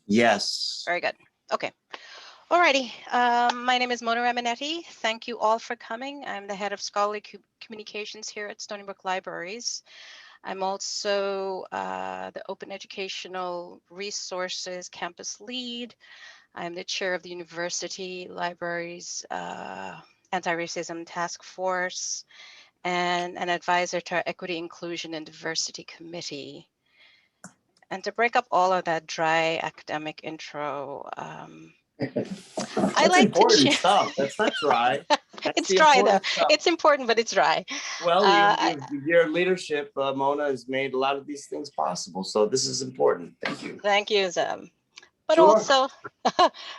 Yes. Very good. Okay. Alrighty. My name is Mona Raminetti. Thank you all for coming. I'm the head of scholarly communications here at Stony Brook Libraries. I'm also the Open Educational Resources Campus Lead. I'm the chair of the University Libraries Anti-Racism Task Force and an advisor to our Equity, Inclusion, and Diversity Committee. And to break up all of that dry academic intro, I like important stuff. That's not dry. It's dry though. Stuff. It's important, but it's dry. Well, your leadership, Mona, has made a lot of these things possible. So this is important. Thank you. Thank you, Zeb. But Sure. also,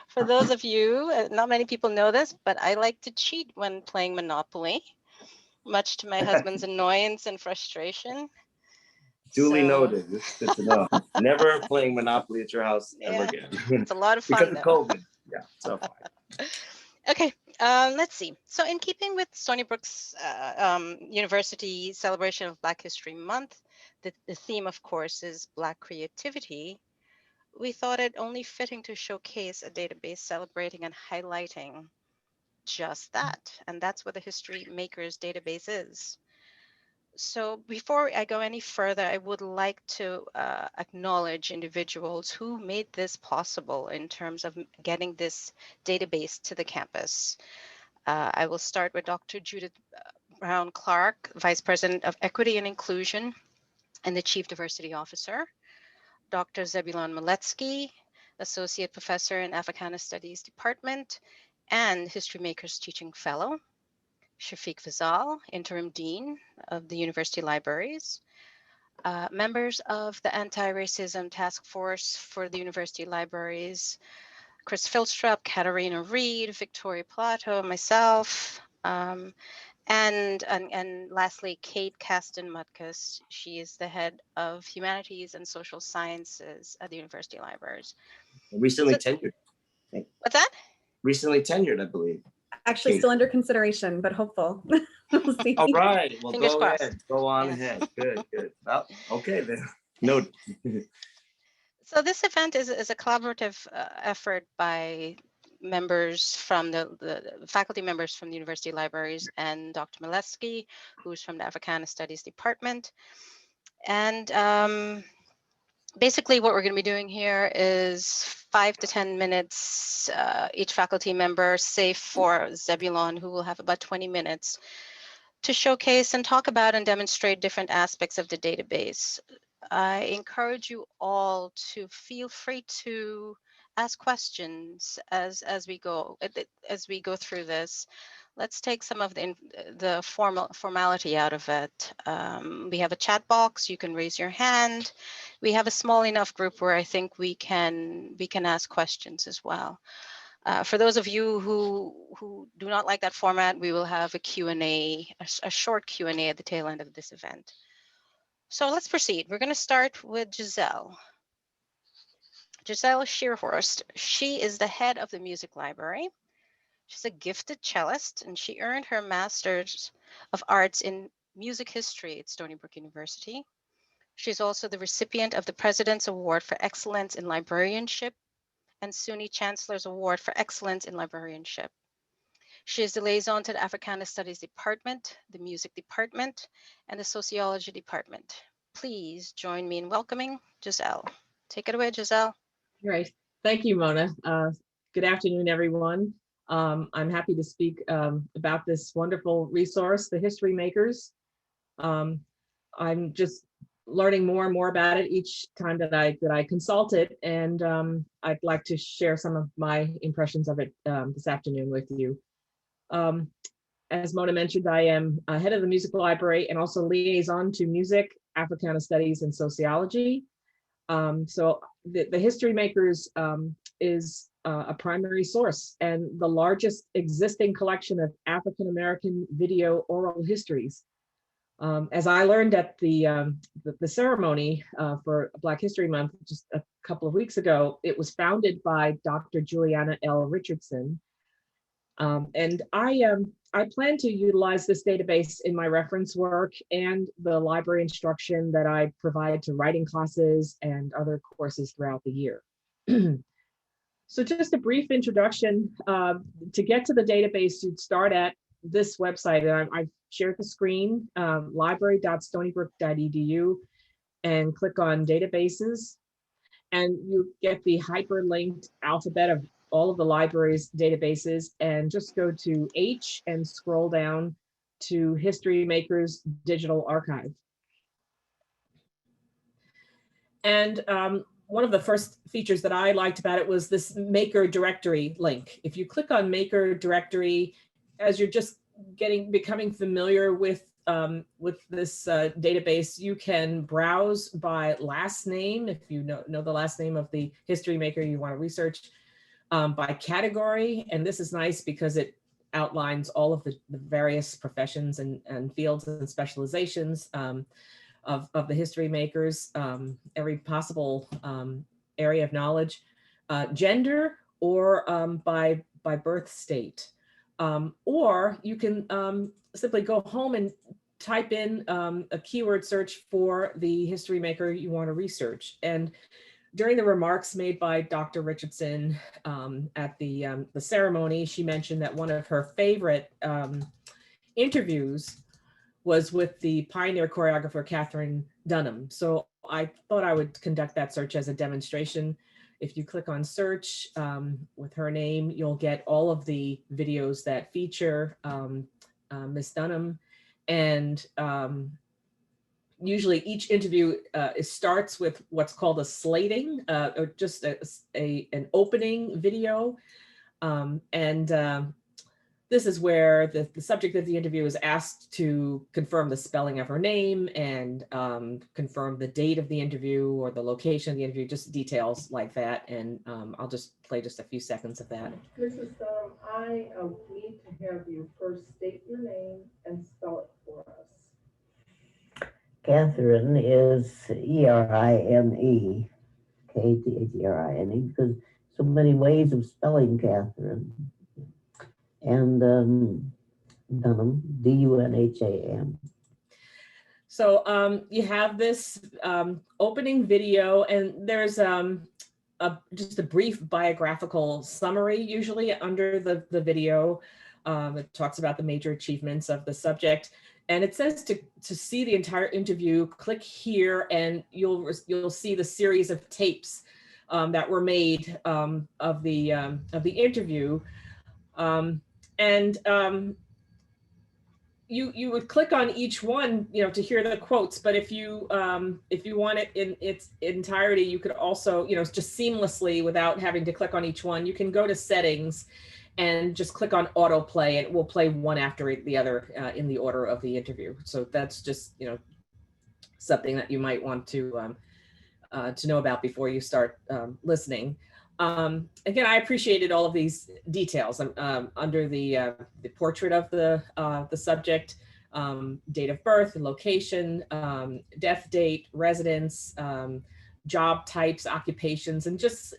for those of you, not many people know this, but I like to cheat when playing Monopoly, much to my husband's annoyance and frustration. Duly noted. It's good to know. Never playing Monopoly at your house ever again. It's a lot of fun, because of COVID. Yeah, so fine. Okay, let's see. So in keeping with Stony Brook's University celebration of Black History Month, the theme, of course, is Black creativity. We thought it only fitting to showcase a database celebrating and highlighting just that. And that's what the HistoryMakers database is. So before I go any further, I would like to acknowledge individuals who made this possible in terms of getting this database to the campus. I will start with Dr. Judith Brown Clark, Vice President of Equity and Inclusion and the Chief Diversity Officer. Dr. Zebulon Miletsky, Associate Professor in Africana Studies Department and HistoryMakers Teaching Fellow. Shafiq Fazal, Interim Dean of the University Libraries. Members of the Anti-Racism Task Force for the University Libraries, Chris Filstrup, Katarina Reed, Victoria Plato, myself, and lastly, Kate Kasten-Mutkus. She is the head of Humanities and Social Sciences at the University Libraries. Recently tenured. What's that? Recently tenured, I believe. Actually, still under consideration, but hopeful. We'll see. All right. Well, Fingers go crossed. ahead. Go on ahead. Good, good. Well, okay then. Noted. So this event is a collaborative effort by members from the faculty members from the University Libraries and Dr. Miletsky, who's from the Africana Studies Department. And basically what we're going to be doing here is 5 to 10 minutes, each faculty member, save for Zebulon, who will have about 20 minutes, to showcase and talk about and demonstrate different aspects of the database. I encourage you all to feel free to ask questions as we go through this. Let's take some of the formality out of it. We have a chat box. You can raise your hand. We have a small enough group where I think we can ask questions as well. For those of you who do not like that format, we will have a Q&A, a short Q&A at the tail end of this event. So let's proceed. We're going to start with Giselle. Giselle Shearhorst. She is the head of the music library. She's a gifted cellist, and she earned her Master's of Arts in Music History at Stony Brook University. She's also the recipient of the President's Award for Excellence in Librarianship and SUNY Chancellor's Award for Excellence in Librarianship. She is the liaison to the Africana Studies Department, the Music Department, and the Sociology Department. Please join me in welcoming Giselle. Take it away, Giselle. Great. Thank you, Mona. Good afternoon, everyone. I'm happy to speak about this wonderful resource, the HistoryMakers. I'm just learning more and more about it each time that I consult it, and I'd like to share some of my impressions of it this afternoon with you. As Mona mentioned, I am head of the music library and also liaison to music, Africana Studies, and sociology. So the HistoryMakers is a primary source and the largest existing collection of African-American video oral histories. As I learned at the ceremony for Black History Month just a couple of weeks ago, it was founded by Dr. Juliana L. Richardson. And I plan to utilize this database in my reference work and the library instruction that I provide to writing classes and other courses throughout the year. So just a brief introduction. To get to the database, you'd start at this website. I've shared the screen, library.stonybrook.edu, and click on databases. And you get the hyperlinked alphabet of all of the library's databases, and just go to H and scroll down to HistoryMakers Digital Archive. And one of the first features that I liked about it was this Maker directory link. If you click on Maker directory, as you're just becoming familiar with this database, you can browse by last name, if you know the last name of the history maker you want to research, by category. And this is nice because it outlines all of the various professions and fields and specializations of the history makers, every possible area of knowledge, gender, or by birth state. Or you can simply go home and type in a keyword search for the history maker you want to research. And during the remarks made by Dr. Richardson at the ceremony, she mentioned that one of her favorite interviews was with the pioneer choreographer Catherine Dunham. So I thought I would conduct that search as a demonstration. If you click on search with her name, you'll get all of the videos that feature Miss Dunham. And usually each interview starts with what's called a slating, or just an opening video. This is where the subject of the interview is asked to confirm the spelling of her name and confirm the date of the interview or the location of the interview, just details like that. And I'll just play just a few seconds of that. Mrs. Dunham, I need to have you first state your name and spell it for us. Catherine is E-R-I-N-E, K-T-H-E-R-I-N-E, because so many ways of spelling Catherine. And Dunham, D-U-N-H-A-M. So you have this opening video, and there's just a brief biographical summary usually under the video. It talks about the major achievements of the subject. And it says to see the entire interview, click here, and you'll see the series of tapes that were made of the interview. You would click on each one, to hear the quotes. But if you want it in its entirety, you could also, just seamlessly without having to click on each one, you can go to settings and just click on autoplay, and it will play one after the other in the order of the interview. So that's just, something that you might want to know about before you start listening. Again, I appreciated all of these details under the portrait of the subject, date of birth and location, death date, residence, job types, occupations, and just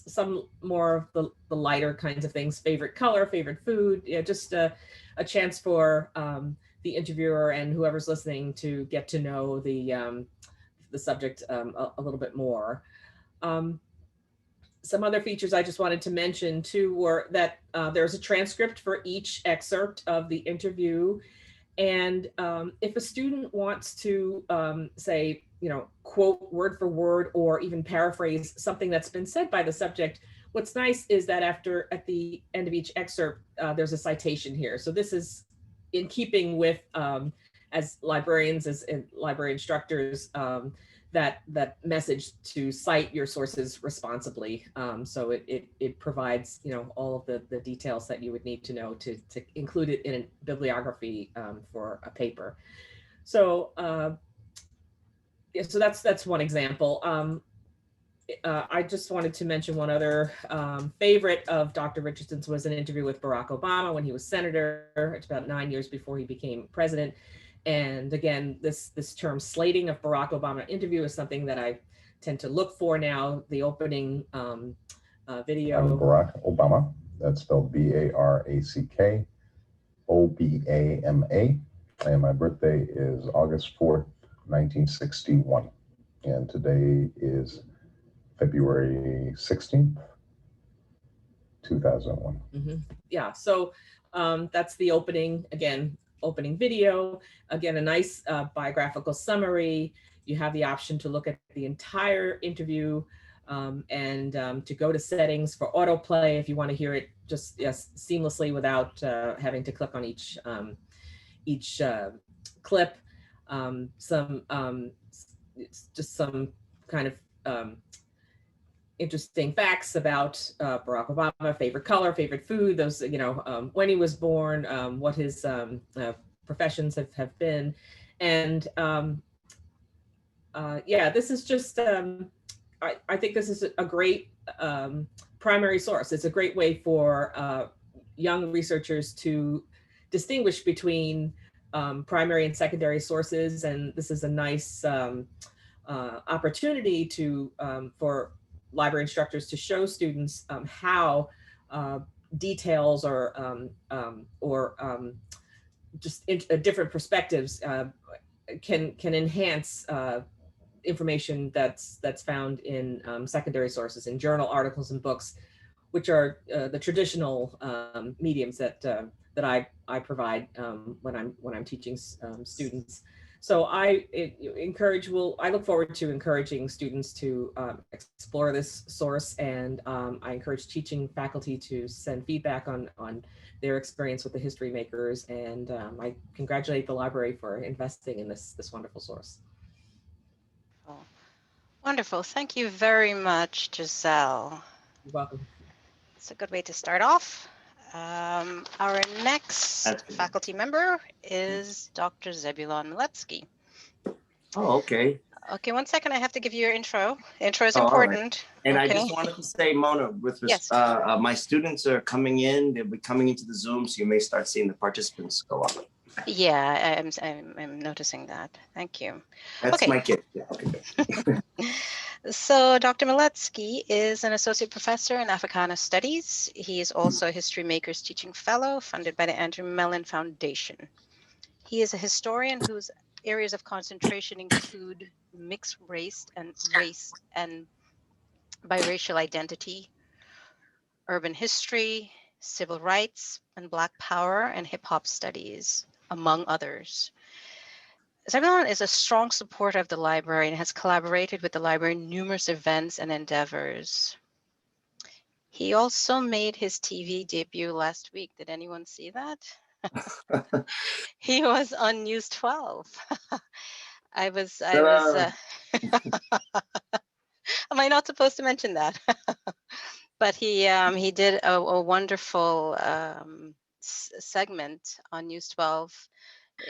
some more of the lighter kinds of things, favorite color, favorite food, just a chance for the interviewer and whoever's listening to get to know the subject a little bit more. Some other features I just wanted to mention too were that there's a transcript for each excerpt of the interview. And if a student wants to say, quote word for word or even paraphrase something that's been said by the subject, what's nice is that at the end of each excerpt, there's a citation here. So this is in keeping with, as librarians, as library instructors, that message to cite your sources responsibly. So it provides, all of the details that you would need to know to include it in a bibliography for a paper. So yeah, so that's one example. I just wanted to mention one other favorite of Dr. Richardson's was an interview with Barack Obama when he was senator. It's about 9 years before he became president. And again, this term slating of Barack Obama interview is something that I tend to look for now. The opening video. I'm Barack Obama. That's spelled B-A-R-A-C-K O-B-A-M-A. And my birthday is August 4th, 1961. And today is February 16th, 2001. Yeah, so that's the opening, again, opening video. Again, a nice biographical summary. You have the option to look at the entire interview and to go to settings for autoplay if you want to hear it just seamlessly without having to click on each clip. Just some kind of interesting facts about Barack Obama, favorite color, favorite food, those, when he was born, what his professions have been. And yeah, this is just, I think this is a great primary source. It's a great way for young researchers to distinguish between primary and secondary sources. And this is a nice opportunity to for library instructors to show students how details or just different perspectives can enhance information that's found in secondary sources, in journal articles and books, which are the traditional mediums that I provide when I'm teaching students. So I look forward to encouraging students to explore this source, and I encourage teaching faculty to send feedback on their experience with the HistoryMakers, and I congratulate the library for investing in this wonderful source. Oh, wonderful. Thank you very much, Giselle. You're welcome. It's a good way to start off. Our next faculty member is Dr. Zebulon Miletsky. Oh, okay. Okay, 1 second. I have to give you your intro. Intro is Oh, important. And okay. I just wanted to say, Mona, Yes. My students are coming in. They'll be coming into the Zoom, so you may start seeing the participants go up. Yeah, I'm noticing that. Thank you. That's okay. my kid. Yeah, okay. So Dr. Miletsky is an associate professor in Africana Studies. He is also a HistoryMakers Teaching Fellow funded by the Andrew Mellon Foundation. He is a historian whose areas of concentration include mixed race and biracial identity, urban history, civil rights, and Black power and hip hop studies, among others. Zebulon is a strong supporter of the library and has collaborated with the library in numerous events and endeavors. He also made his TV debut last week. Did anyone see that? He was on News 12. I was am I not supposed to mention that? But he did a wonderful segment on News 12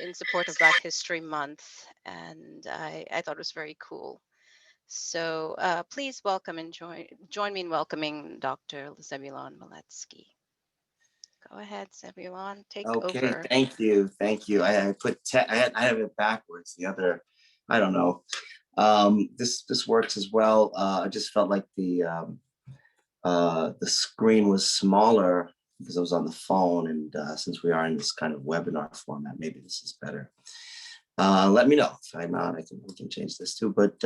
in support of Black History Month, and I thought it was very cool. So please welcome and join me in welcoming Dr. Lizebullon Miletsky. Go ahead, Zebulon, take over. Okay, thank you. I have it backwards. The other, I don't know. This works as well. I just felt like the screen was smaller because I was on the phone, and since we are in this kind of webinar format, maybe this is better. Let me know if I'm not. We can change this too. But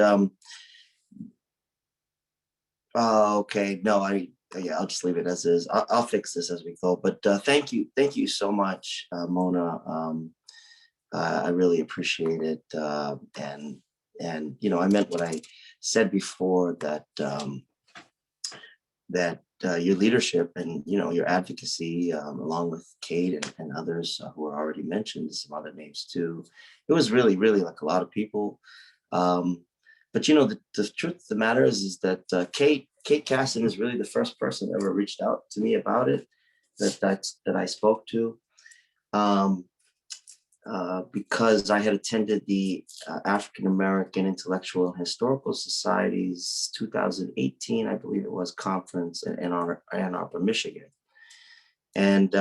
okay, no, I'll just leave it as is. I'll fix this as we go. But thank you so much, Mona. I really appreciate it, and I meant what I said before, that your leadership and your advocacy, along with Kate and others who are already mentioned, some other names too. It was really like a lot of people. But the truth of the matter is that Kate Casson is really the first person that ever reached out to me about it, that I spoke to, because I had attended the African American Intellectual and Historical Society's 2018, I believe it was, conference in Ann Arbor, Michigan. And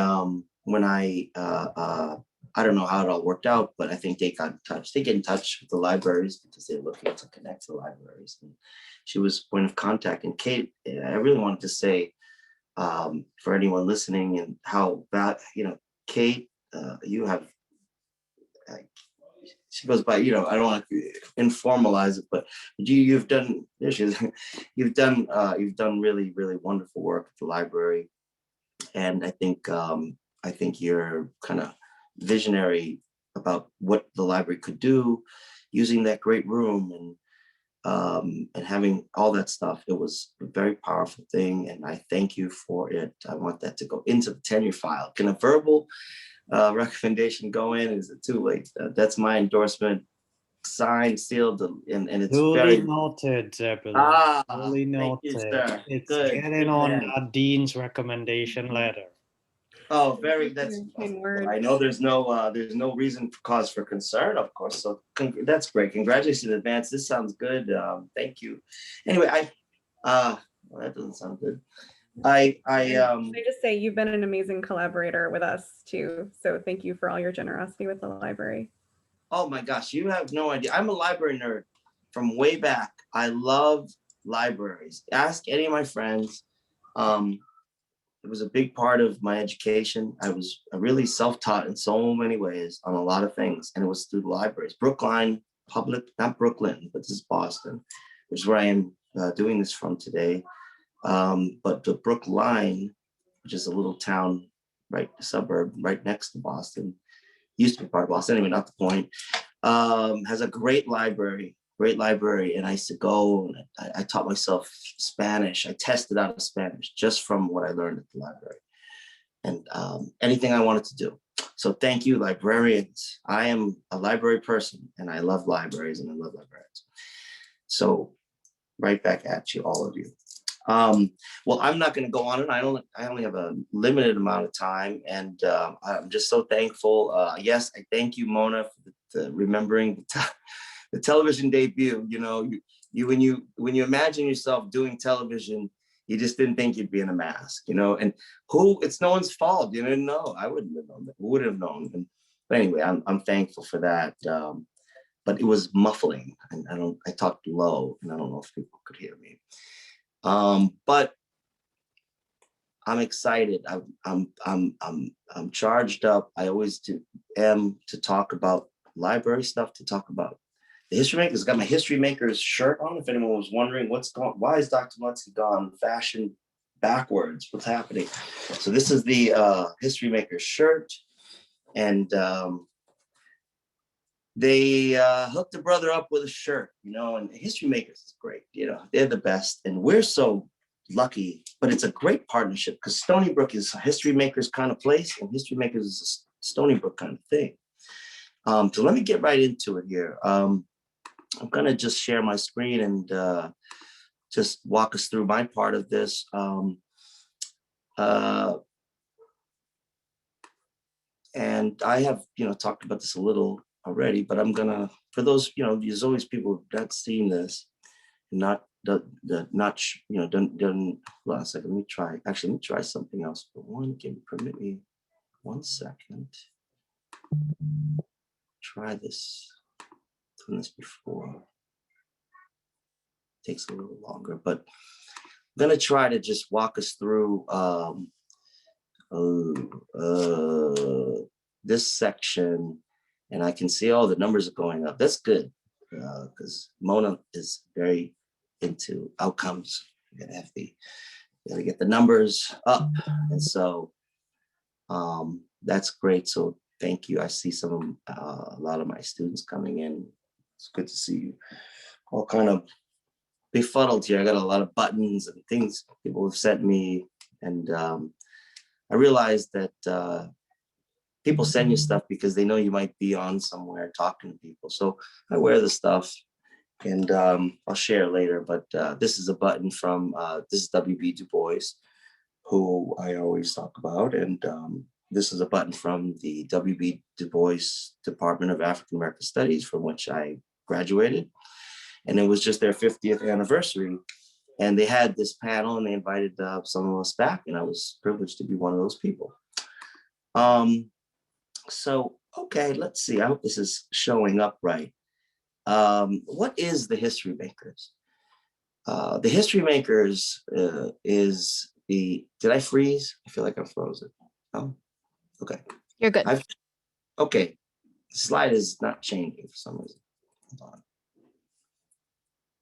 when I don't know how it all worked out, but I think they got in touch. They get in touch with the libraries because they're looking to connect to the libraries. And she was point of contact. And Kate, I really wanted to say, for anyone listening, and how Kate, you have, she goes by, you know, I don't want to informalize it, but you've done, there she is. You've done really, really wonderful work at the library. And I think you're kind of visionary about what the library could do using that great room and having all that stuff. It was a very powerful thing, and I thank you for it. I want that to go into the tenure file. Can a verbal recommendation go in? Is it too late? That's my endorsement, signed, sealed, and it's Duly very noted, Zebulon. Duly thank you, noted. sir. It's Good. getting Good on man. our dean's recommendation letter. Oh, Thank very. you for That's. your kind words. I know there's no reason for cause for concern, of course. So that's great. Congratulations in advance. This sounds good. Thank you. Anyway, well, that doesn't sound good. Can I just say you've been an amazing collaborator with us too. So thank you for all your generosity with the library. Oh my gosh, you have no idea. I'm a library nerd from way back. I love libraries. Ask any of my friends. It was a big part of my education. I was really self-taught in so many ways on a lot of things, and it was through the libraries. Brookline Public, not Brooklyn, but this is Boston, which is where I am doing this from today. But the Brookline, which is a little town, suburb right next to Boston, used to be part of Boston, anyway, not the point, has a great library, and I used to go, and I taught myself Spanish. I tested out of Spanish just from what I learned at the library, and anything I wanted to do. So thank you, librarians. I am a library person, and I love libraries, and I love librarians. So right back at you, all of you. Well, I'm not going to go on, and I only have a limited amount of time, and I'm just so thankful. Yes, I thank you, Mona, for remembering the television debut. You know, when you imagine yourself doing television, you just didn't think you'd be in a mask, you know. And it's no one's fault. You didn't know. I wouldn't have known that. Who would have known? But anyway, I'm thankful for that. But it was muffling, and I talked low, and I don't know if people could hear me. But I'm excited. I'm charged up. I always am to talk about library stuff, to talk about the HistoryMakers. Got my HistoryMakers shirt on. If anyone was wondering why is Dr. Miletsky gone fashion backwards? What's happening? So this is the HistoryMakers shirt, and they hooked a brother up with a shirt, you know, and HistoryMakers is great. You know, they're the best, and we're so lucky. But it's a great partnership because Stony Brook is a HistoryMakers kind of place, and HistoryMakers is a Stony Brook kind of thing. So let me get right into it here. I'm gonna just share my screen and just walk us through my part of this. And I have, you know, talked about this a little already, but I'm gonna, for those, you know, there's always people who've not seen this, not, you know, don't, hold on a second, let me try something else. But permit me 1 second. Try this, done this before. Takes a little longer, but I'm gonna try to just walk us through this section, and I can see all the numbers are going up. That's good, because Mona is very into outcomes. You gotta get the numbers up, and so that's great. So thank you. I see a lot of my students coming in. It's good to see you. All kind of befuddled here. I got a lot of buttons and things people have sent me, and I realized that people send you stuff because they know you might be on somewhere talking to people. So I wear the stuff, and I'll share later. But this is a button from this is W.B. Du Bois, who I always talk about, and this is a button from the W.B. Du Bois Department of African American Studies, from which I graduated. And it was just their 50th anniversary. And they had this panel, and they invited some of us back, and I was privileged to be one of those people. So, okay, let's see. I hope this is showing up right. What is the HistoryMakers? The HistoryMakers is the, did I freeze? I feel like I'm frozen. Oh, okay. You're good. Okay. slide is not changing for some reason. Hold on.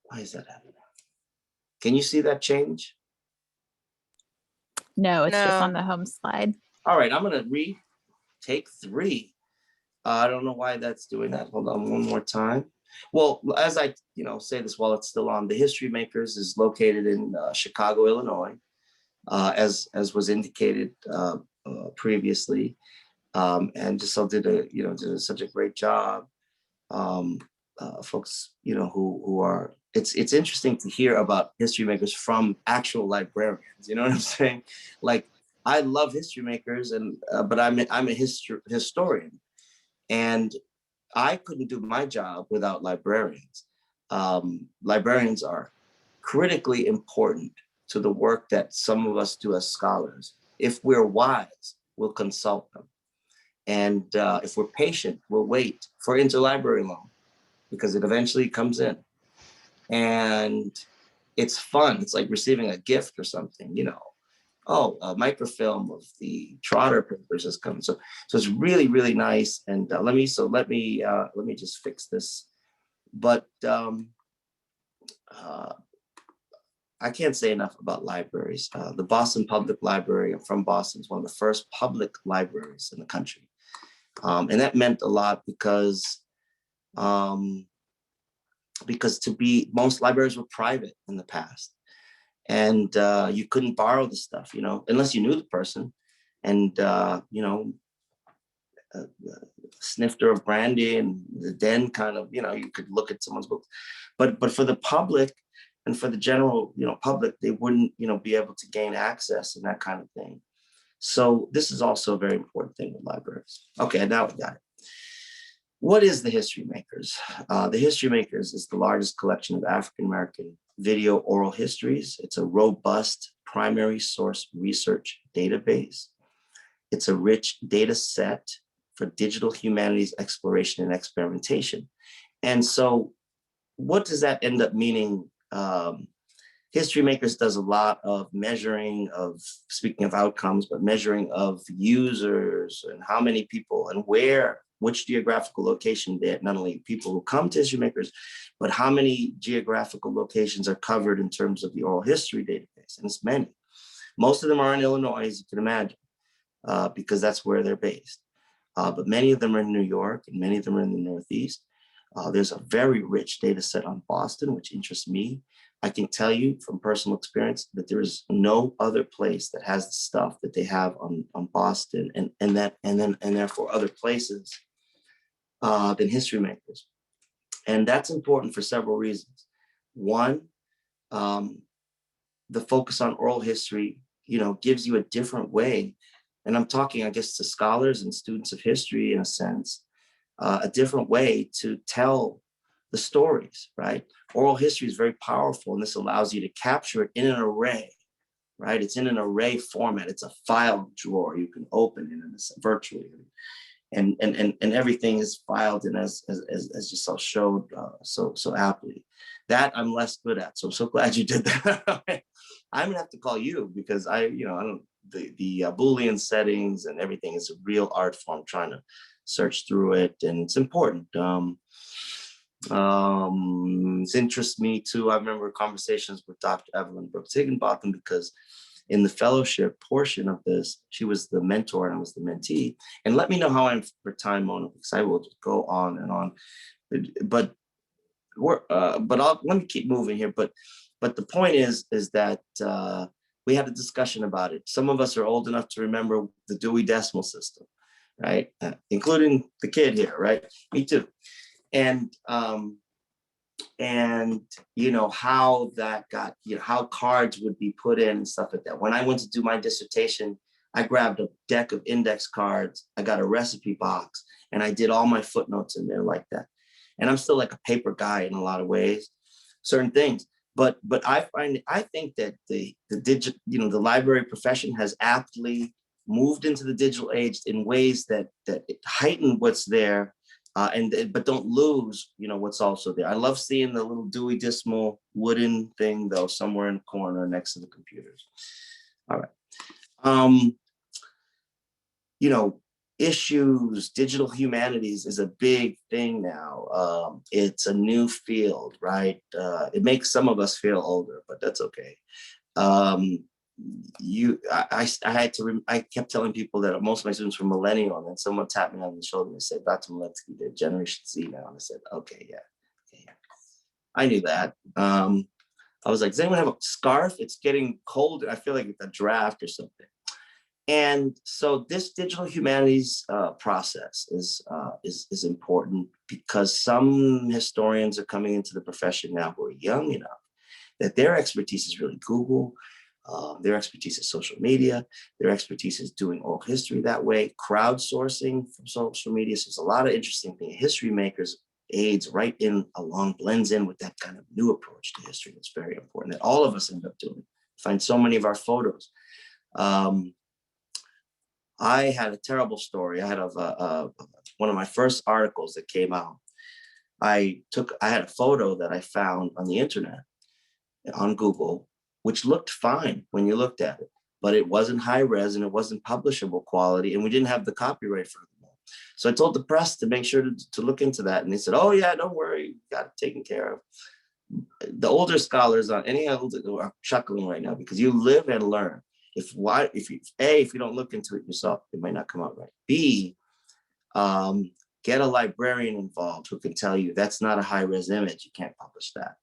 Why is that happening? Can you see that change? No, it's just on No. the home slide. All right, I'm gonna read take 3. I don't know why that's doing that. Hold on one more time. Well, as I say this while it's still on, the HistoryMakers is located in Chicago, Illinois, as was indicated previously, and Giselle did such a great job. Folks, who are, it's interesting to hear about HistoryMakers from actual librarians. You know what I'm saying? Like, I love HistoryMakers, but I'm a historian, and I couldn't do my job without librarians. Librarians are critically important to the work that some of us do as scholars. If we're wise, we'll consult them. And if we're patient, we'll wait for interlibrary loan, because it eventually comes in. And it's fun. It's like receiving a gift or something, Oh, a microfilm of the Trotter papers has come. So it's really, really nice. And let me just fix this. But I can't say enough about libraries. The Boston Public Library, I'm from Boston, is one of the first public libraries in the country. And that meant a lot because most libraries were private in the past. And you couldn't borrow the stuff, unless you knew the person, and snifter of brandy and the den kind of, you could look at someone's books. But for the public and for the general, public, they wouldn't, be able to gain access and that kind of thing. So this is also a very important thing with libraries. Okay, now we got it. What is the HistoryMakers? The HistoryMakers is the largest collection of African-American video oral histories. It's a robust primary source research database. It's a rich data set for digital humanities exploration and experimentation. And so what does that end up meaning? HistoryMakers does a lot of measuring of, speaking of outcomes, but measuring of users and how many people and where, which geographical location, that not only people who come to HistoryMakers, but how many geographical locations are covered in terms of the oral history database. And it's many. Most of them are in Illinois, as you can imagine, because that's where they're based. But many of them are in New York, and many of them are in the Northeast. There's a very rich data set on Boston, which interests me. I can tell you from personal experience that there is no other place that has the stuff that they have on Boston and therefore other places than HistoryMakers. And that's important for several reasons. One, the focus on oral history, gives you a different way. And I'm talking, I guess, to scholars and students of history in a sense, a different way to tell the stories, right? Oral history is very powerful, and this allows you to capture it in an array, right? It's in an array format. It's a file drawer you can open it in virtually, and everything is filed in as Giselle showed so aptly. That I'm less good at, so I'm so glad you did that. I'm gonna have to call you because I don't. The Boolean settings and everything is a real art form, trying to search through it, and it's important. It interests me too. I remember conversations with Dr. Evelyn Brooks Higginbotham, because in the fellowship portion of this, she was the mentor and I was the mentee. And let me know how I'm for time, Mona, because I will just go on and on. But let me keep moving here. But the point is that we had a discussion about it. Some of us are old enough to remember the Dewey Decimal System, right? Including the kid here, right? Me too. And how that got, how cards would be put in and stuff like that. When I went to do my dissertation, I grabbed a deck of index cards. I got a recipe box, and I did all my footnotes in there like that. And I'm still like a paper guy in a lot of ways, certain things. But I think that the library profession has aptly moved into the digital age in ways that heighten what's there, but don't lose, what's also there. I love seeing the little Dewey Decimal wooden thing though, somewhere in the corner next to the computers. All right. issues. Digital humanities is a big thing now. It's a new field, right? It makes some of us feel older, but that's okay. I kept telling people that most of my students were millennial, and then someone tapped me on the shoulder and said, Dr. Miletsky, they're Generation Z now. And I said, okay, yeah. I knew that. I was like, does anyone have a scarf? It's getting colder. I feel like it's a draft or something. And so this digital humanities process is important because some historians are coming into the profession now who are young enough that their expertise is really Google, their expertise is social media, their expertise is doing oral history that way, crowdsourcing from social media. So there's a lot of interesting things. HistoryMakers aids right in along, blends in with that kind of new approach to history. That's very important that all of us end up doing. Find so many of our photos. I had a terrible story. I had one of my first articles that came out. I had a photo that I found on the internet, on Google, which looked fine when you looked at it, but it wasn't high res and it wasn't publishable quality, and we didn't have the copyright for it. So I told the press to make sure to look into that, and they said, "Oh yeah, don't worry, got it taken care of." The older scholars on any older are chuckling right now because you live and learn. If you don't look into it yourself, it might not come out right. B, get a librarian involved who can tell you that's not a high-res image, you can't publish that.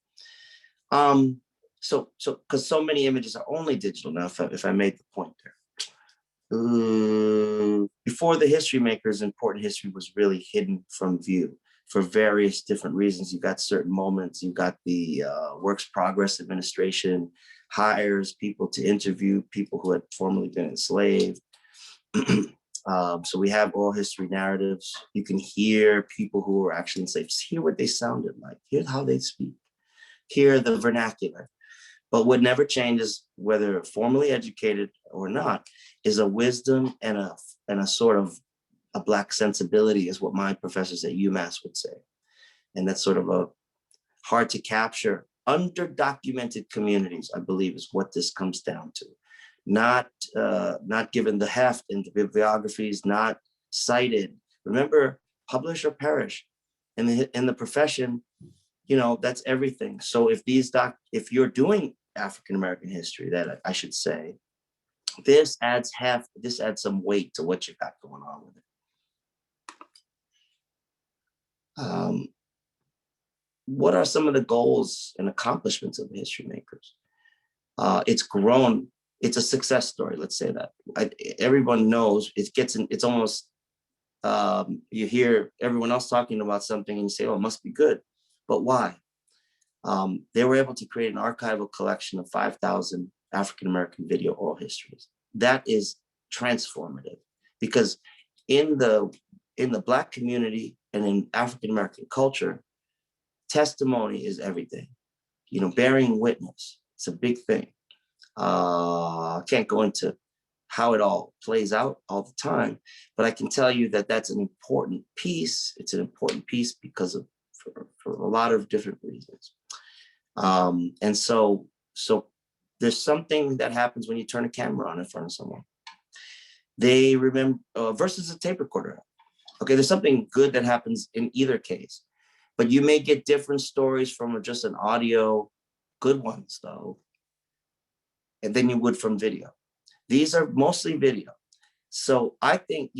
So because so many images are only digital now, if I made the point there. Before the HistoryMakers, important history was really hidden from view for various different reasons. You got certain moments, you got the Works Progress Administration hires people to interview people who had formerly been enslaved. So we have oral history narratives. You can hear people who were actually enslaved, hear what they sounded like, hear how they speak, hear the vernacular. But what never changes, whether formally educated or not, is a wisdom and a sort of a Black sensibility, is what my professors at UMass would say. And that's sort of a hard to capture, underdocumented communities, I believe, is what this comes down to. Not given the heft in the bibliographies, not cited. Remember, publish or perish. In the profession, you know, that's everything. So if you're doing African American history, that I should say, this adds some weight to what you got going on with it. What are some of the goals and accomplishments of the HistoryMakers? It's grown. It's a success story. Let's say that. Everyone knows it's almost, you hear everyone else talking about something and you say, oh, it must be good. But why? They were able to create an archival collection of 5,000 African-American video oral histories. That is transformative because in the Black community and in African-American culture, testimony is everything. You know, bearing witness, it's a big thing. I can't go into how it all plays out all the time, but I can tell you that that's an important piece. It's an important piece because for a lot of different reasons. And so there's something that happens when you turn a camera on in front of someone. They remember versus a tape recorder. Okay, there's something good that happens in either case, but you may get different stories from just an audio, good ones though, and than you would from video. These are mostly video. So I think,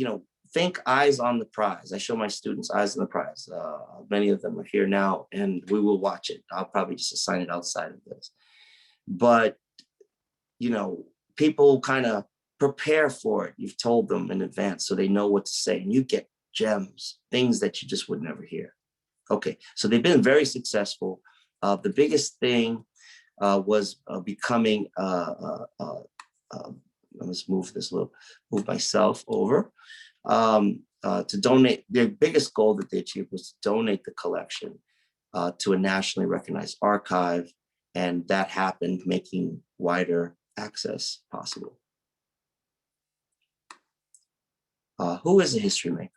think eyes on the prize. I show my students eyes on the prize. Many of them are here now and we will watch it. I'll probably just assign it outside of this. But, people kind of prepare for it. You've told them in advance so they know what to say, and you get gems, things that you just would never hear. Okay, so they've been very successful. The biggest thing was becoming, let's move myself over, to donate. Their biggest goal that they achieved was to donate the collection to a nationally recognized archive, and that happened, making wider access possible. Who is a HistoryMaker?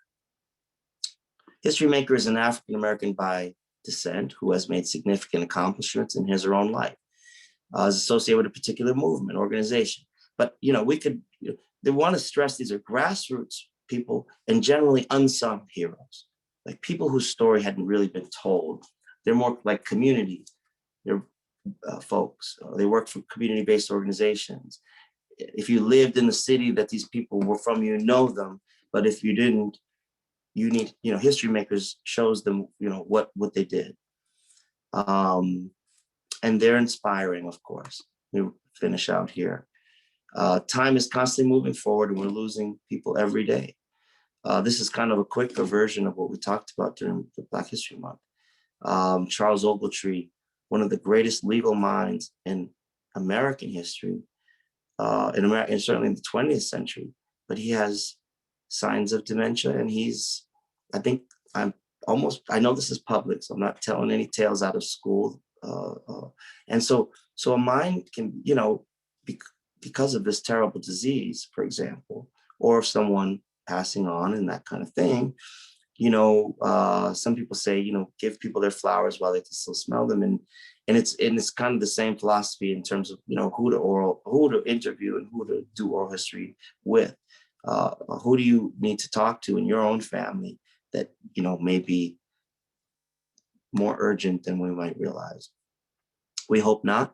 HistoryMaker is an African-American by descent who has made significant accomplishments in his or her own life, is associated with a particular movement, organization. But, they want to stress these are grassroots people, and generally unsung heroes, like people whose story hadn't really been told. They're more like community. They're folks. They work for community-based organizations. If you lived in the city that these people were from, you know them. But if you didn't, you need, HistoryMakers shows them, what they did. And they're inspiring, of course. We finish out here. Time is constantly moving forward, and we're losing people every day. This is kind of a quicker version of what we talked about during the Black History Month. Charles Ogletree, one of the greatest legal minds in American history, and certainly in the 20th century, but he has signs of dementia, and I know this is public, so I'm not telling any tales out of school. And so a mind can, because of this terrible disease, for example, or someone passing on and that kind of thing, some people say, give people their flowers while they can still smell them. And it's kind of the same philosophy in terms of, who to interview and who to do oral history with. Who do you need to talk to in your own family that, may be more urgent than we might realize? We hope not,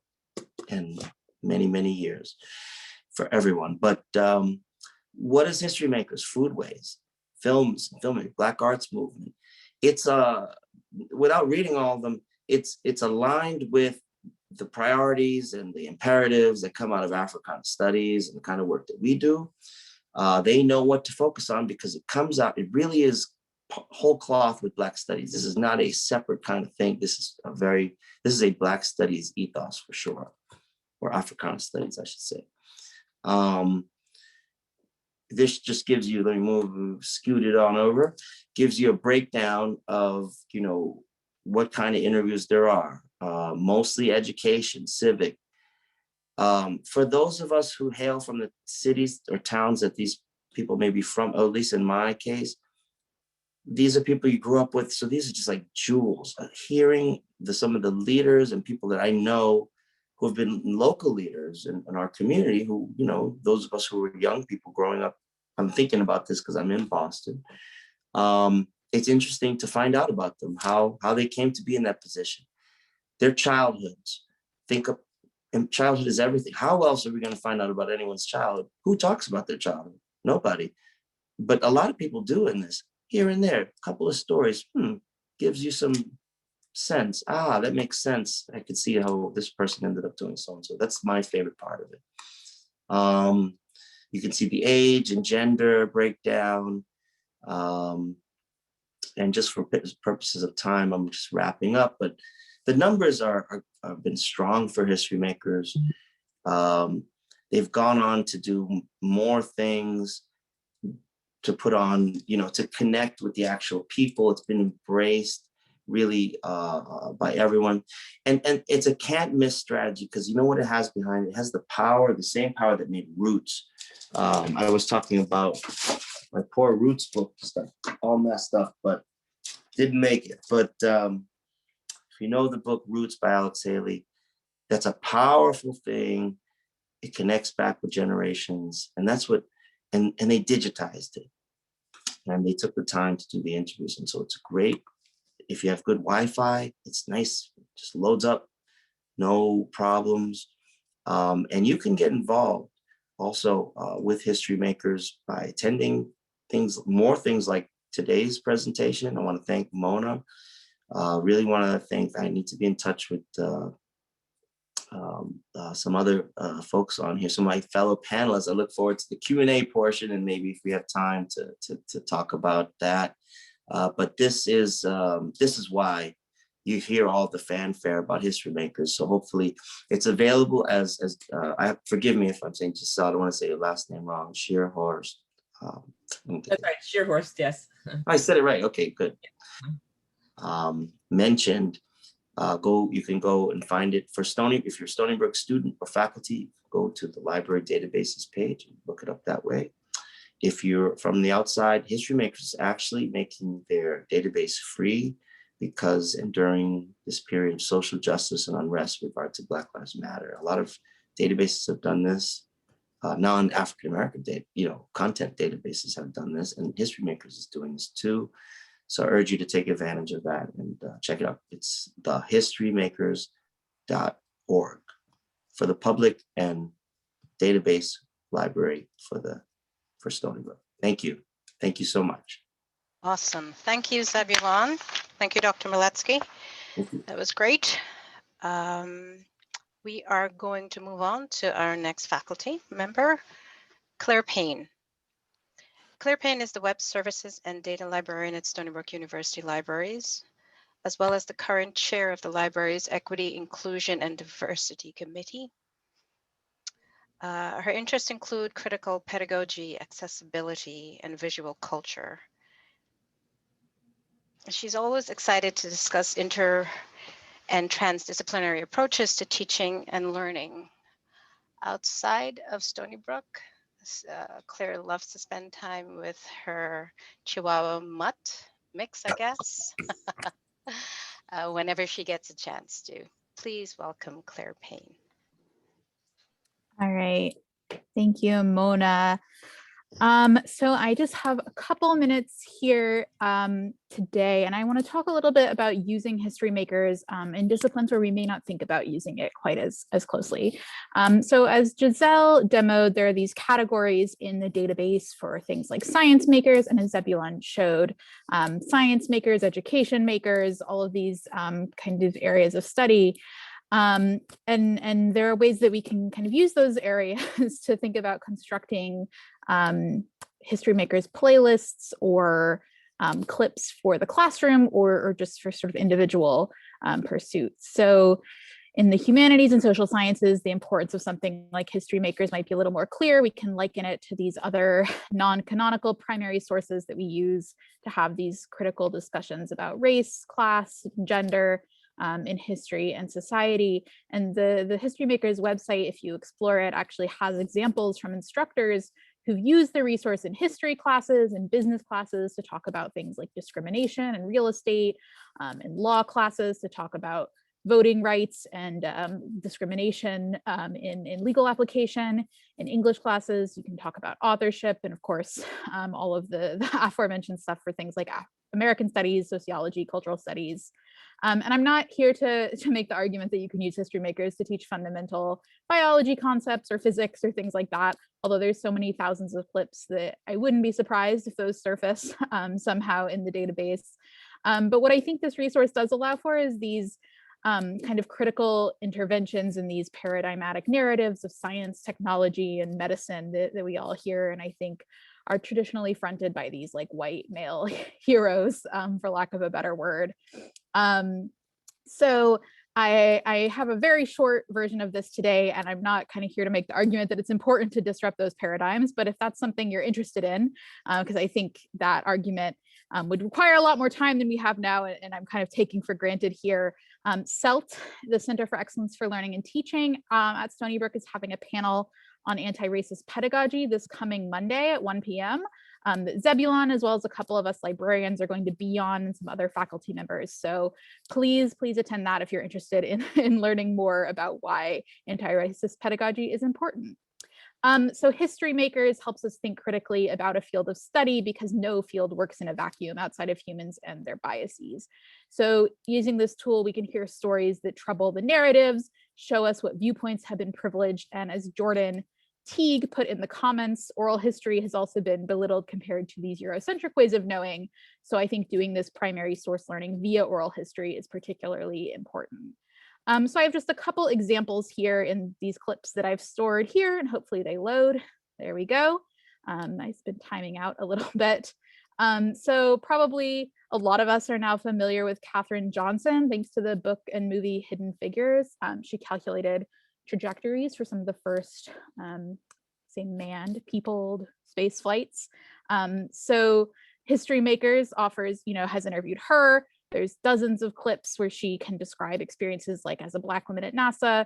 and many, many years for everyone. But what is HistoryMakers? Foodways, films, filming, Black arts movement. It's without reading all of them, it's aligned with the priorities and the imperatives that come out of Africana Studies and the kind of work that we do. They know what to focus on because it comes out, it really is whole cloth with Black studies. This is not a separate kind of thing. This is a Black studies ethos for sure, or Africana Studies, I should say. This just gives you, let me scoot it on over, gives you a breakdown of, what kind of interviews there are, mostly education, civic. For those of us who hail from the cities or towns that these people may be from, or at least in my case, these are people you grew up with. So these are just like jewels. Hearing some of the leaders and people that I know who have been local leaders in our community, who, those of us who were young people growing up, I'm thinking about this because I'm in Boston. It's interesting to find out about them, how they came to be in that position, their childhoods. And childhood is everything. How else are we going to find out about anyone's childhood? Who talks about their childhood? Nobody. But a lot of people do in this, here and there, a couple of stories, gives you some sense. That makes sense. I could see how this person ended up doing so and so. That's my favorite part of it. You can see the age and gender breakdown. And just for purposes of time, I'm just wrapping up, but the numbers have been strong for HistoryMakers. They've gone on to do more things, to put on, to connect with the actual people. It's been embraced really by everyone. And it's a can't miss strategy, because you know what it has behind it? It has the power, the same power that made Roots. I was talking about my poor Roots book, stuff all messed up, but didn't make it. But if you know the book Roots by Alex Haley, that's a powerful thing. It connects back with generations, and that's what, and they digitized it, and they took the time to do the interviews. And so it's great. If you have good Wi-Fi, it's nice, just loads up, no problems. And you can get involved also with HistoryMakers by attending more things like today's presentation. I want to thank Mona. Really want to thank, I need to be in touch with some other folks on here, some of my fellow panelists. I look forward to the Q&A portion, and maybe if we have time to talk about that. But this is why you hear all the fanfare about HistoryMakers. So hopefully it's available as forgive me if I'm saying Giselle, I don't want to say your last name wrong, Shearhorst. That's right, Shearhorst, yes. I said it right, okay, good. Mentioned, you can go and find it for if you're a Stony Brook student or faculty, go to the library databases page and look it up that way. If you're from the outside, HistoryMakers is actually making their database free, because during this period of social justice and unrest with regard to Black Lives Matter, a lot of databases have done this. non-African American content databases have done this, and HistoryMakers is doing this too. So I urge you to take advantage of that and check it out. It's the HistoryMakers.org for the public and database library for Stony Brook. Thank you. Thank you so much. Awesome. Thank you, Zebulon. Thank you, Dr. Miletsky. That was great. We are going to move on to our next faculty member, Claire Payne. Claire Payne is the Web Services and Data Librarian at Stony Brook University Libraries, as well as the current chair of the library's Equity, Inclusion, and Diversity Committee. Her interests include critical pedagogy, accessibility, and visual culture. She's always excited to discuss inter and transdisciplinary approaches to teaching and learning. Outside of Stony Brook, Claire loves to spend time with her Chihuahua mutt mix, I guess, whenever she gets a chance to. Please welcome Claire Payne. All right. Thank you, Mona. So I just have a couple minutes here today, and I want to talk a little bit about using HistoryMakers in disciplines where we may not think about using it quite as closely. So as Giselle demoed, there are these categories in the database for things like science makers, and as Zebulon showed, science makers, education makers, all of these kind of areas of study. And there are ways that we can kind of use those areas to think about constructing HistoryMakers playlists or clips for the classroom or just for sort of individual pursuits. So in the humanities and social sciences, the importance of something like HistoryMakers might be a little more clear. We can liken it to these other non-canonical primary sources that we use to have these critical discussions about race, class, gender, in history and society. And the HistoryMakers website, if you explore it, actually has examples from instructors who've used the resource in history classes and business classes to talk about things like discrimination and real estate, and law classes to talk about voting rights and discrimination in legal application. In English classes, you can talk about authorship, and of course, all of the aforementioned stuff for things like American studies, sociology, cultural studies. And I'm not here to make the argument that you can use HistoryMakers to teach fundamental biology concepts or physics or things like that, although there's so many thousands of clips that I wouldn't be surprised if those surface somehow in the database. But what I think this resource does allow for is these kind of critical interventions in these paradigmatic narratives of science, technology, and medicine that we all hear, and I think are traditionally fronted by these like white male heroes, for lack of a better word. So I have a very short version of this today, and I'm not kind of here to make the argument that it's important to disrupt those paradigms, but if that's something you're interested in, because I think that argument would require a lot more time than we have now, and I'm kind of taking for granted here. CELT, the Center for Excellence for Learning and Teaching at Stony Brook, is having a panel on anti-racist pedagogy this coming Monday at 1 p.m. Zebulon, as well as a couple of us librarians, are going to be on, and some other faculty members. So please attend that if you're interested in learning more about why anti-racist pedagogy is important. So HistoryMakers helps us think critically about a field of study because no field works in a vacuum outside of humans and their biases. So using this tool, we can hear stories that trouble the narratives, show us what viewpoints have been privileged, and as Jordan Teague put in the comments, oral history has also been belittled compared to these Eurocentric ways of knowing. So I think doing this primary source learning via oral history is particularly important. So I have just a couple examples here in these clips that I've stored here, and hopefully they load. There we go. I've been timing out a little bit. So probably a lot of us are now familiar with Katherine Johnson, thanks to the book and movie Hidden Figures. She calculated trajectories for some of the first, say, manned, peopled space flights. So HistoryMakers offers, has interviewed her. There's dozens of clips where she can describe experiences like as a Black woman at NASA,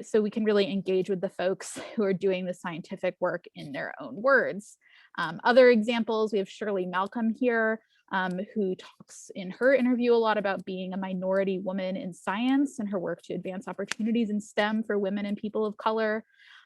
so we can really engage with the folks who are doing the scientific work in their own words. Other examples, we have Shirley Malcolm here, who talks in her interview a lot about being a minority woman in science and her work to advance opportunities in STEM for women and people of color.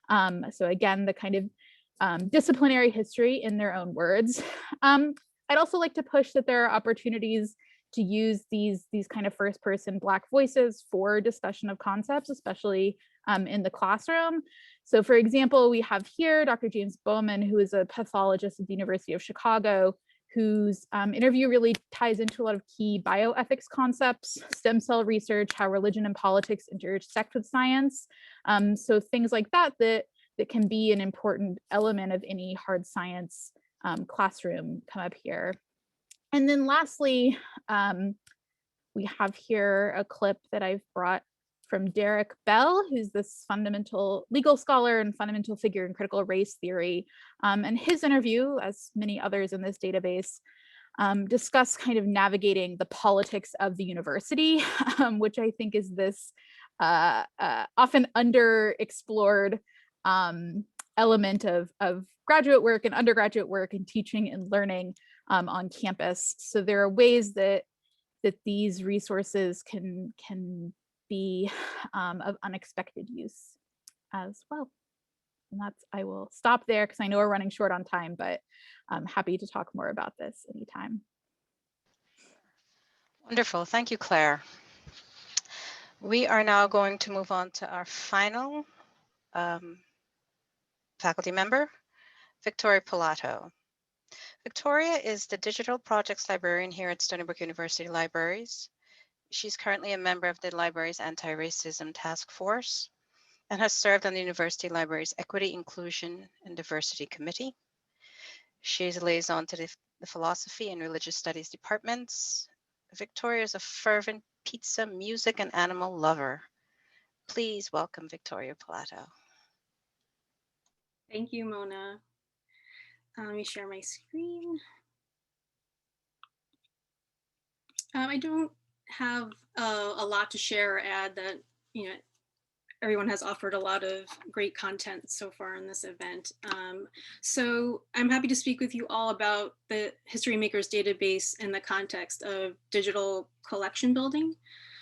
So again, the kind of disciplinary history in their own words. I'd also like to push that there are opportunities to use these kind of first person Black voices for discussion of concepts, especially in the classroom. So for example, we have here Dr. James Bowman, who is a pathologist at the University of Chicago, whose interview really ties into a lot of key bioethics concepts, stem cell research, how religion and politics intersect with science. So things like that can be an important element of any hard science classroom come up here. And then lastly, we have here a clip that I've brought from Derek Bell, who's this fundamental legal scholar and fundamental figure in critical race theory. And his interview, as many others in this database, discuss kind of navigating the politics of the university, which I think is this often underexplored element of graduate work and undergraduate work and teaching and learning on campus. So there are ways that these resources can be of unexpected use as well. And I will stop there because I know we're running short on time, but I'm happy to talk more about this anytime. Wonderful, thank you, Claire. We are now going to move on to our final faculty member, Victoria Pilato. Victoria is the Digital Projects Librarian here at Stony Brook University Libraries. She's currently a member of the library's Anti-Racism Task Force and has served on the University Library's Equity, Inclusion, and Diversity Committee. She is a liaison to the Philosophy and Religious Studies departments. Victoria is a fervent pizza, music, and animal lover. Please welcome Victoria Pilato. Thank you, Mona. Let me share my screen. I don't have a lot to share or add that, everyone has offered a lot of great content so far in this event. So I'm happy to speak with you all about the HistoryMakers database in the context of digital collection building,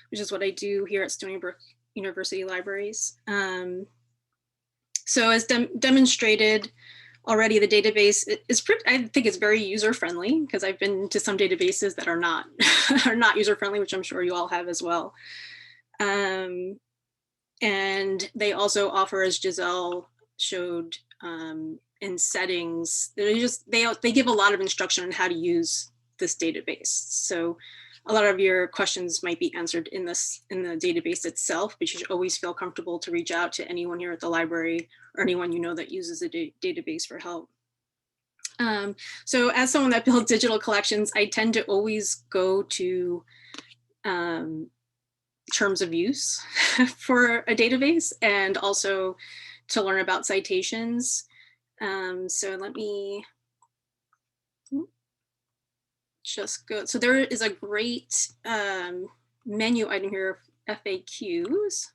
which is what I do here at Stony Brook University Libraries. So as demonstrated already, the database is I think it's very user-friendly, because I've been to some databases that are not user-friendly, which I'm sure you all have as well. And they also offer, as Giselle showed in settings, they give a lot of instruction on how to use this database. So a lot of your questions might be answered in the database itself, but you should always feel comfortable to reach out to anyone here at the library or anyone you know that uses the database for help. So as someone that builds digital collections, I tend to always go to terms of use for a database, and also to learn about citations. So let me just go. So there is a great menu item here, FAQs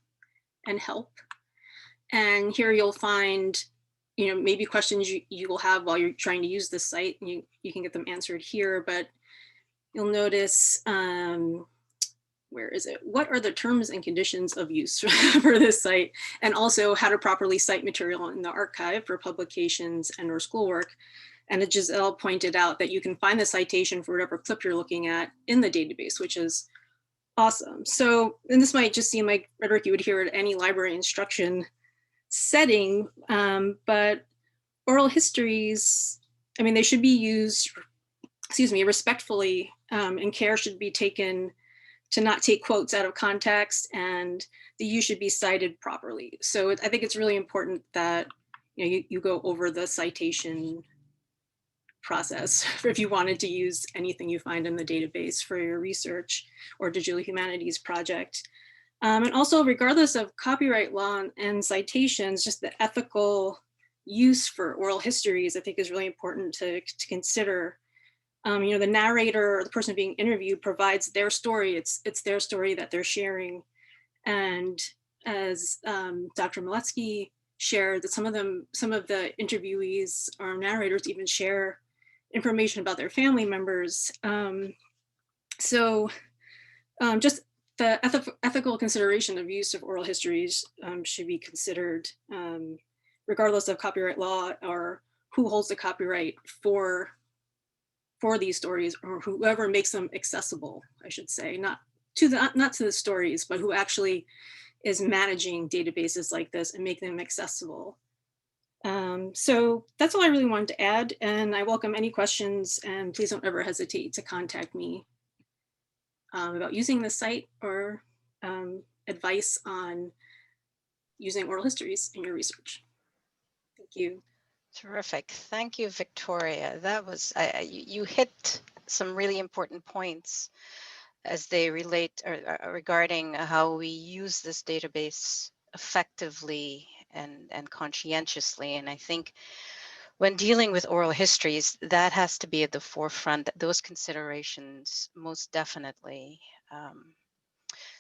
and help. And here you'll find, maybe questions you will have while you're trying to use this site, and you can get them answered here, but you'll notice, where is it? What are the terms and conditions of use for this site? And also how to properly cite material in the archive for publications and or schoolwork. And as Giselle pointed out, that you can find the citation for whatever clip you're looking at in the database, which is awesome. So, and this might just seem like rhetoric you would hear at any library instruction setting, but oral histories, they should be used, respectfully, and care should be taken to not take quotes out of context, and the use should be cited properly. So I think it's really important that you go over the citation process if you wanted to use anything you find in the database for your research or digital humanities project. And also, regardless of copyright law and citations, just the ethical use for oral histories, I think, is really important to consider. The narrator or the person being interviewed provides their story. It's their story that they're sharing. And as Dr. Miletsky shared, that some of the interviewees or narrators even share information about their family members. Just the ethical consideration of use of oral histories should be considered regardless of copyright law or who holds the copyright for these stories, or whoever makes them accessible, I should say, not to the stories, but who actually is managing databases like this and make them accessible. So that's all I really wanted to add, and I welcome any questions, and please don't ever hesitate to contact me about using the site or advice on using oral histories in your research. Thank you. Terrific. Thank you, Victoria. That was, you hit some really important points as they relate regarding how we use this database effectively and conscientiously. And I think when dealing with oral histories, that has to be at the forefront, those considerations, most definitely.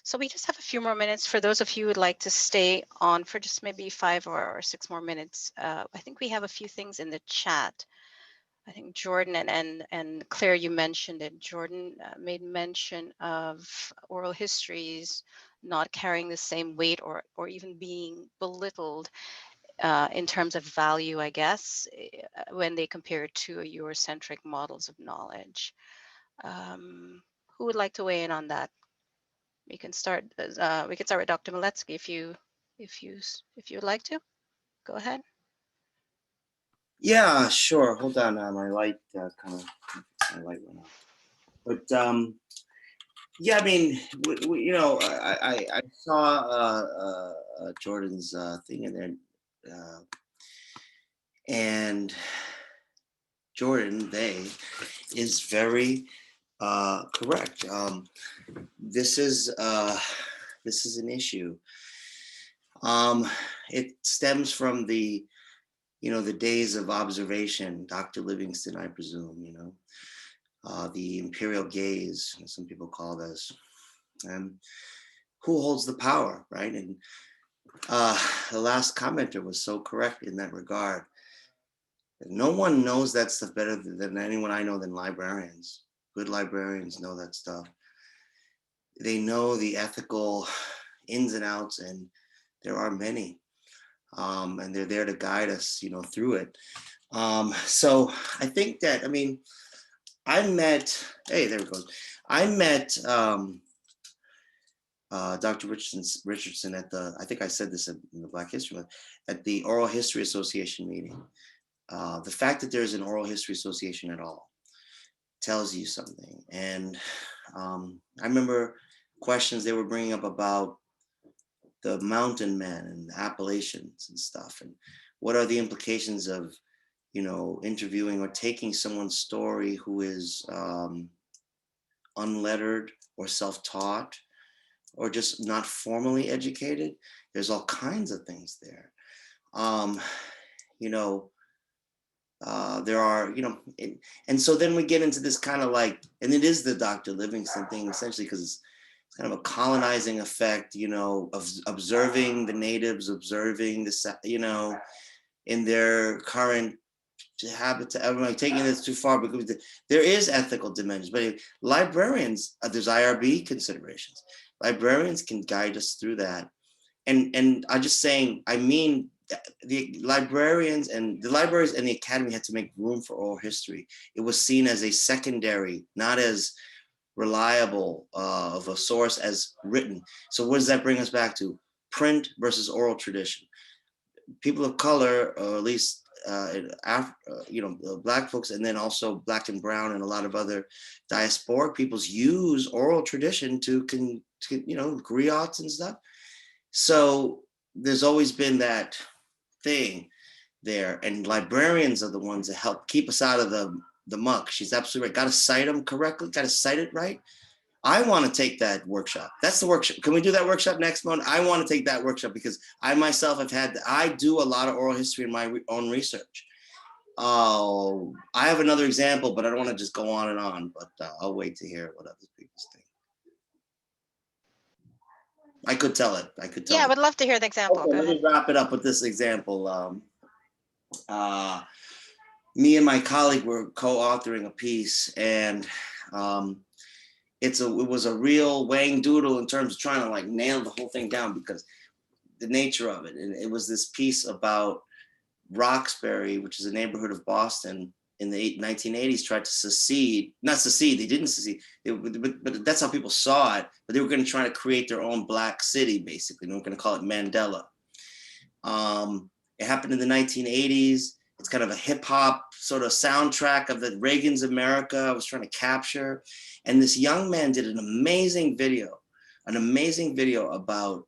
So we just have a few more minutes for those of you who would like to stay on for just maybe 5 or 6 more minutes. I think we have a few things in the chat. I think Jordan and Claire, you mentioned it. Jordan made mention of oral histories not carrying the same weight or even being belittled in terms of value, I guess, when they compare it to Eurocentric models of knowledge. Who would like to weigh in on that? We can start. We can start with Dr. Miletsky if you would like to. Go ahead. Yeah, sure. Hold on, my light my light went off. But yeah, I mean, you know, I saw Jordan's thing in there, and Jordan, is very correct. This is an issue. It stems from the days of observation, Dr. Livingston, I presume, the imperial gaze, as some people call this. Who holds the power, right? And the last commenter was so correct in that regard. No one knows that stuff better than anyone I know than librarians. Good librarians know that stuff. They know the ethical ins and outs, and there are many. And they're there to guide us, through it. So I think that, I mean, I met, hey, there it goes. I met Dr. Richardson at I think I said this in the Black History Month, at the Oral History Association meeting. The fact that there's an Oral History Association at all tells you something. And I remember questions they were bringing up about the mountain men and the Appalachians and stuff, and what are the implications of interviewing or taking someone's story who is unlettered or self-taught or just not formally educated. There's all kinds of things there. There are, and so then we get into this kind of like, and it is the Dr. Livingston thing essentially, because it's kind of a colonizing effect, of observing the natives, observing the, in their current habitat. I'm like taking this too far, because there is ethical dimensions, but librarians, there's IRB considerations. Librarians can guide us through that. And I'm just saying, I mean, the librarians and the libraries and the academy had to make room for oral history. It was seen as a secondary, not as reliable of a source as written. So what does that bring us back to? Print versus oral tradition. People of color, or at least Black folks, and then also Black and brown and a lot of other diasporic peoples use oral tradition to griots and stuff. So there's always been that thing there, and librarians are the ones that help keep us out of the muck. She's absolutely right. Got to cite them correctly. Got to cite it right. I want to take that workshop. That's the workshop. Can we do that workshop next month? I want to take that workshop because I myself I do a lot of oral history in my own research. I have another example, but I don't want to just go on and on, but I'll wait to hear what other people think. I could tell it. Yeah, I would love to hear the example. Okay, let me wrap it up with this example. Me and my colleague were co-authoring a piece, and it was a real Wang doodle in terms of trying to like nail the whole thing down because the nature of it. And it was this piece about Roxbury, which is a neighborhood of Boston, in the 1980s tried to secede. Not secede, they didn't secede, but that's how people saw it. But they were going to try to create their own black city, basically. They were going to call it Mandela. It happened in the 1980s. It's kind of a hip hop sort of soundtrack of the Reagan's America I was trying to capture. And this young man did an amazing video about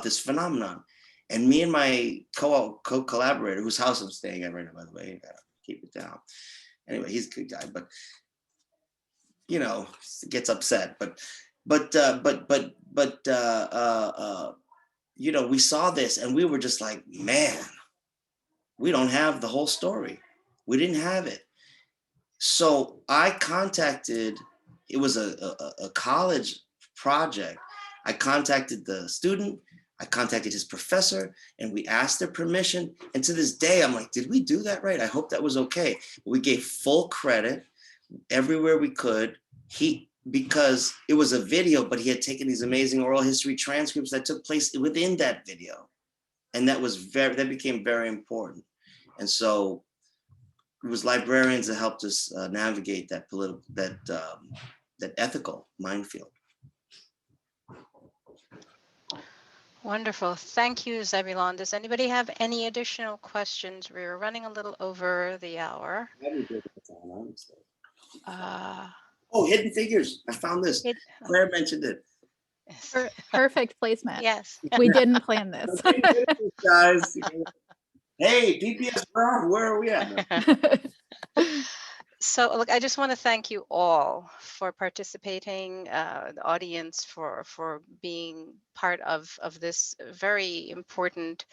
this phenomenon. And me and my co-collaborator, whose house I'm staying at right now, by the way, I gotta keep it down. Anyway, he's a good guy, but you know, gets upset. But you know, we saw this and we were just like, man, we don't have the whole story. We didn't have it. So I contacted, it was a college project. I contacted the student, I contacted his professor, and we asked their permission. And to this day, I'm like, did we do that right? I hope that was okay. But we gave full credit everywhere we could. Because it was a video, but he had taken these amazing oral history transcripts that took place within that video. And that became very important. And so it was librarians that helped us navigate that that ethical minefield. Wonderful. Thank you, Zebulon. Does anybody have any additional questions? We're running a little over the hour. Oh, Hidden Figures. I found this. Claire mentioned it. Perfect placement. Yes. We didn't plan this. Guys. Hey, PPS, where are we at? So look, I just want to thank you all for participating, the audience for being part of this very important,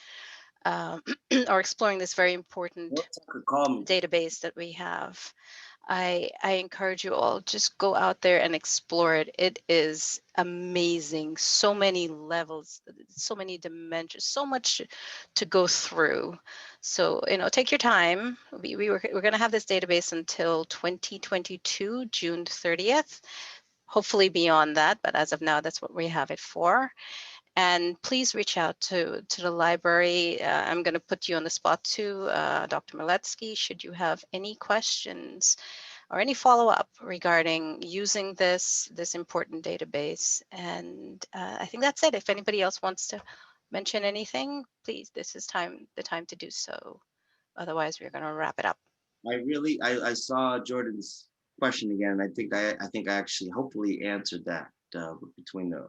or exploring this very important database that we have. I encourage you all, just go out there and explore it. It is amazing. So many levels, so many dimensions, so much to go through. So, you know, take your time. We're going to have this database until 2022, June 30th, hopefully beyond that. But as of now, that's what we have it for. And please reach out to the library. I'm going to put you on the spot too, Dr. Miletsky, should you have any questions or any follow-up regarding using this important database. And I think that's it. If anybody else wants to mention anything, please, this is the time to do so. Otherwise, we're going to wrap it up. I saw Jordan's question again. I think I actually hopefully answered that between the.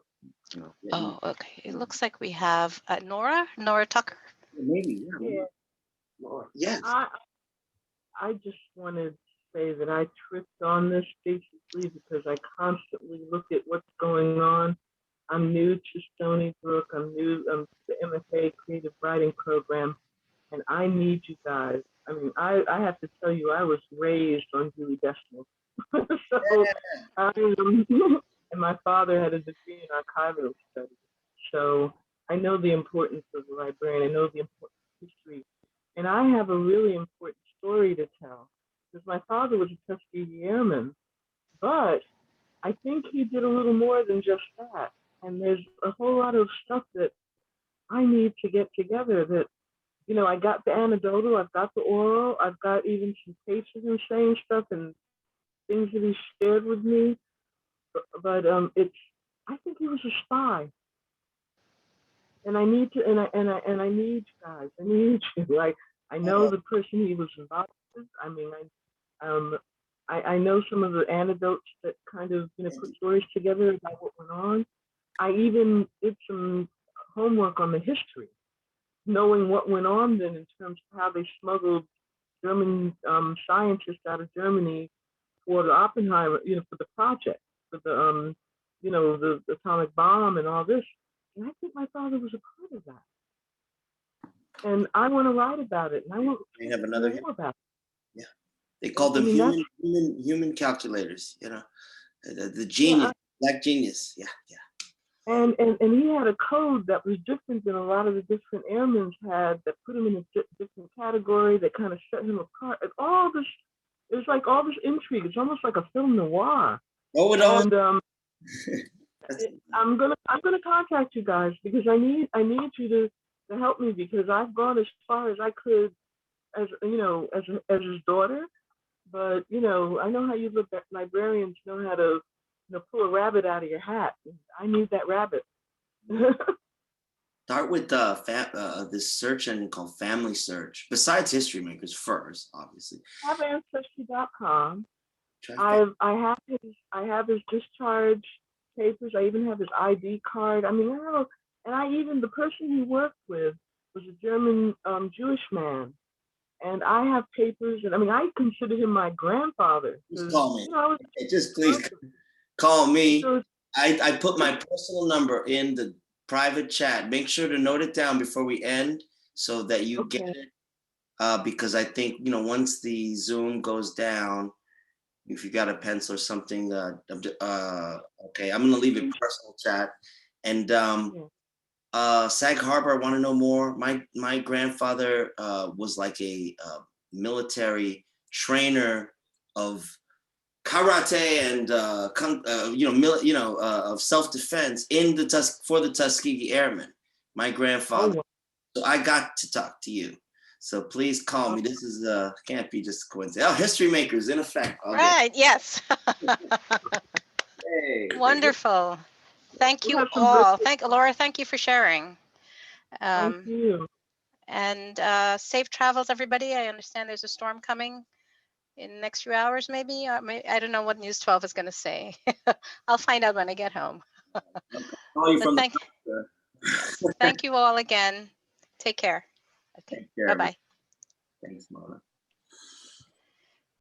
Oh, okay. It looks like we have Nora Tucker. Maybe, yeah. Nora. Yes. I just wanted to say that I tripped on this basically because I constantly look at what's going on. I'm new to Stony Brook. I'm new to the MFA Creative Writing Program, and I need you guys. I mean, I have to tell you, I was raised on Dewey Decimal. So and my father had a degree in archival studies. So I know the importance of the librarian. I know the importance of history. And I have a really important story to tell because my father was a Tuskegee Airman, but I think he did a little more than just that. And there's a whole lot of stuff that I need to get together that, you know, I got the anecdotal, I've got the oral, I've got even some cases and saying stuff and things that he shared with me. But I think he was a spy, and I need to, and I need you guys. I need you. Like I know the person he was involved with. I mean, I know some of the anecdotes that kind of put stories together about what went on. I even did some homework on the history, knowing what went on then in terms of how they smuggled German scientists out of Germany for the Oppenheimer, for the project. The the atomic bomb and all this, and I think my father was a part of that. And I want to write about it, and I want to have another more about it. Yeah, they called them human calculators. The genius, black genius. Yeah. And he had a code that was different than a lot of the different airmen had, that put him in a different category, that kind of set him apart. And all this, it was like all this intrigue. It's almost like a film noir. Oh no! And I'm gonna contact you guys because I need you to to help me, because I've gone as far as I could as, you know, as his daughter. But, you know, I know how you librarians know how to, you know, pull a rabbit out of your hat. I need that rabbit. Start with this search engine called Family Search. Besides HistoryMakers first, obviously. I have Ancestry.com. I have his discharge papers. I even have his ID card. I mean, I don't, and the person he worked with was a German Jewish man. And I have papers, and I mean, I consider him my grandfather. Just call me. You know, just please call me. I put my personal number in the private chat. Make sure to note it down before we end so that you get it. Because I think, you know, once the Zoom goes down, if you got a pencil or something, okay, I'm gonna leave it personal chat. And Sag Harbor, I want to know more. My grandfather was like a military trainer of karate and of self-defense in for the Tuskegee Airmen. My grandfather. So I got to talk to you. So please call me. This is can't be just a coincidence. Oh, HistoryMakers in effect. Right. Yes. Hey, wonderful. Thank you all. Laura, thank you for sharing. Thank you. And safe travels, everybody. I understand there's a storm coming in the next few hours, maybe. I don't know what News 12 is going to say. I'll find out when I get home. Thank you all again. Take care. Okay. Bye-bye. Thanks, Mona.